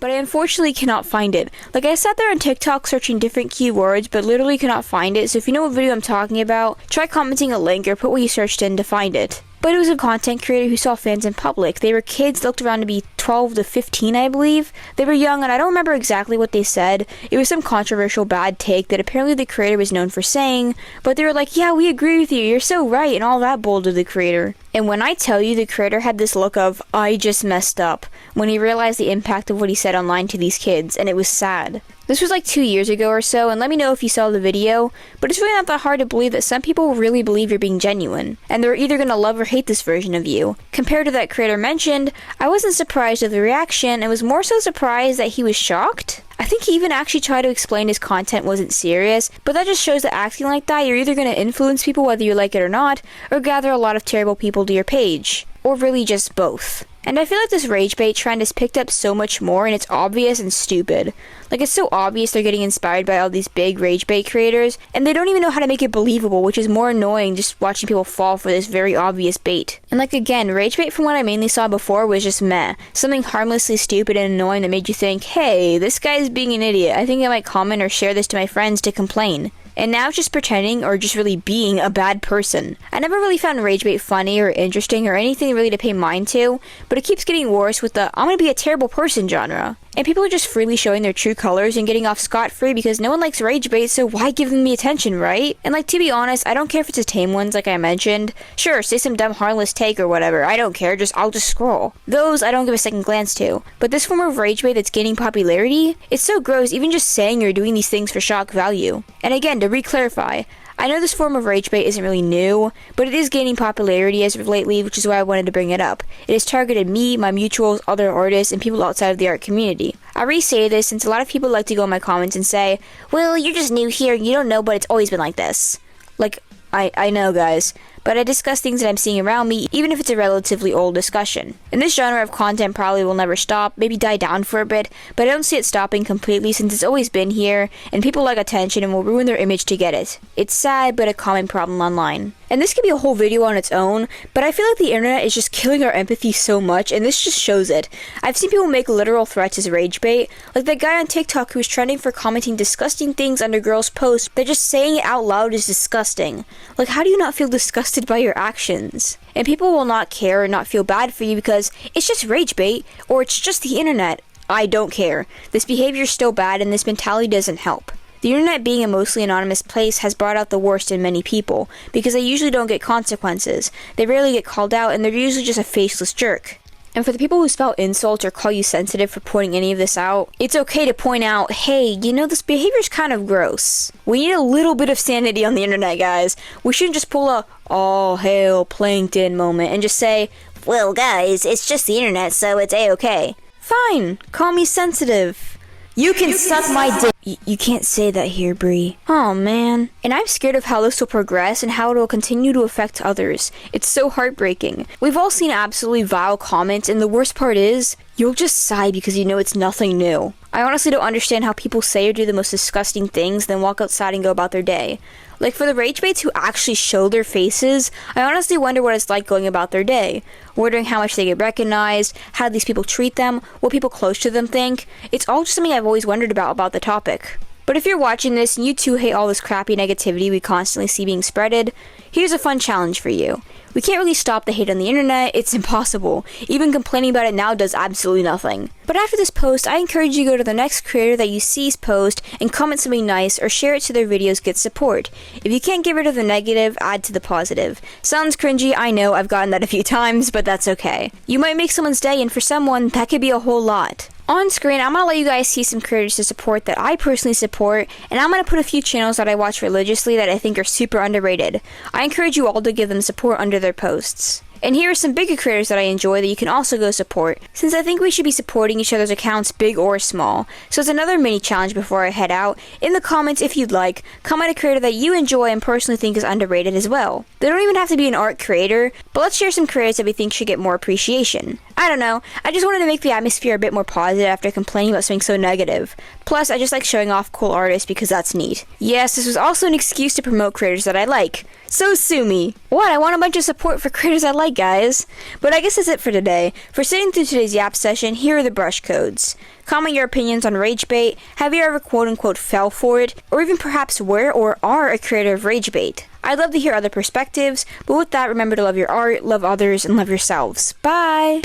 but I unfortunately cannot find it. Like, I sat there on TikTok searching different keywords, but literally cannot find it. So if you know what video I'm talking about, try commenting a link or put what you searched in to find it. But it was a content creator who saw fans in public. They were kids, looked around to be 12 to 15, I believe. They were young, and I don't remember exactly what they said. It was some controversial bad take that apparently the creator was known for saying, but they were like, yeah, we agree with you, you're so right, and all that bull to the creator. And when I tell you, the creator had this look of, I just messed up, when he realized the impact of what he said online to these kids, and it was sad. This was like 2 years ago or so, and let me know if you saw the video, but it's really not that hard to believe that some people really believe you're being genuine, and they're either gonna love or hate this version of you. Compared to that creator mentioned, I wasn't surprised at the reaction, and was more so surprised that he was shocked. I think he even actually tried to explain his content wasn't serious, but that just shows that acting like that, you're either gonna influence people whether you like it or not, or gather a lot of terrible people to your page. Or really just both. And I feel like this rage bait trend has picked up so much more, and it's obvious and stupid. Like, it's so obvious they're getting inspired by all these big rage bait creators, and they don't even know how to make it believable, which is more annoying just watching people fall for this very obvious bait. And like, again, rage bait from what I mainly saw before was just meh. Something harmlessly stupid and annoying that made you think, hey, this guy's being an idiot. I think I might comment or share this to my friends to complain. And now it's just pretending or just really being a bad person. I never really found rage bait funny or interesting or anything really to pay mind to, but it keeps getting worse with the I'm gonna be a terrible person genre. And people are just freely showing their true colors and getting off scot-free because no one likes rage bait, so why give them the attention, right? And like, to be honest, I don't care if it's a tame ones like I mentioned. Sure, say some dumb harmless take or whatever, I don't care, I'll just scroll. Those I don't give a second glance to. But this form of rage bait that's gaining popularity, it's so gross even just saying you're doing these things for shock value. And again, to re-clarify, I know this form of rage bait isn't really new, but it is gaining popularity as of lately, which is why I wanted to bring it up. It has targeted me, my mutuals, other artists, and people outside of the art community. I re-say this since a lot of people like to go in my comments and say, well, you're just new here, you don't know, but it's always been like this. Like, I know, guys, but I discuss things that I'm seeing around me, even if it's a relatively old discussion. And this genre of content probably will never stop, maybe die down for a bit, but I don't see it stopping completely since it's always been here, and people like attention and will ruin their image to get it. It's sad, but a common problem online. And this could be a whole video on its own, but I feel like the internet is just killing our empathy so much, and this just shows it. I've seen people make literal threats as rage bait, like that guy on TikTok who was trending for commenting disgusting things under girls' posts, but just saying it out loud is disgusting. Like, how do you not feel disgusted by your actions? And people will not care or not feel bad for you because it's just rage bait, or it's just the internet. I don't care. This behavior is still bad, and this mentality doesn't help. The internet being a mostly anonymous place has brought out the worst in many people, because they usually don't get consequences. They rarely get called out, and they're usually just a faceless jerk. And for the people who spout insults or call you sensitive for pointing any of this out, it's okay to point out, hey, you know, this behavior's kind of gross. We need a little bit of sanity on the internet, guys. We shouldn't just pull a, all hail plankton moment and just say, well, guys, it's just the internet, so it's a-okay. Fine, call me sensitive. You can suck my dick. You can't say that here, Bree. Oh, man. And I'm scared of how this will progress and how it will continue to affect others. It's so heartbreaking. We've all seen absolutely vile comments, and the worst part is, you'll just sigh because you know it's nothing new. I honestly don't understand how people say or do the most disgusting things, then walk outside and go about their day. Like, for the rage baits who actually show their faces, I honestly wonder what it's like going about their day. Wondering how much they get recognized, how these people treat them, what people close to them think. It's all just something I've always wondered about the topic. But if you're watching this and you too hate all this crappy negativity we constantly see being spreaded, here's a fun challenge for you. We can't really stop the hate on the internet, it's impossible. Even complaining about it now does absolutely nothing. But after this post, I encourage you to go to the next creator that you see's post and comment something nice or share it so their videos get support. If you can't get rid of the negative, add to the positive. Sounds cringy, I know, I've gotten that a few times, but that's okay. You might make someone's day, and for someone, that could be a whole lot. On screen, I'm going to let you guys see some creators to support that I personally support, and I'm going to put a few channels that I watch religiously that I think are super underrated. I encourage you all to give them support under their posts. And here are some bigger creators that I enjoy that you can also go support, since I think we should be supporting each other's accounts, big or small. So it's another mini challenge before I head out. In the comments, if you'd like, comment a creator that you enjoy and personally think is underrated as well. They don't even have to be an art creator, but let's share some creators that we think should get more appreciation. I don't know, I just wanted to make the atmosphere a bit more positive after complaining about something so negative. Plus, I just like showing off cool artists because that's neat. Yes, this was also an excuse to promote creators that I like. So sue me. What? I want a bunch of support for creators I like, guys. But I guess that's it for today. For sitting through today's Yap session, here are the brush codes. Comment your opinions on rage bait. Have you ever quote-unquote fell for it? Or even perhaps were or are a creator of rage bait? I'd love to hear other perspectives, but with that, remember to love your art, love others, and love yourselves. Bye!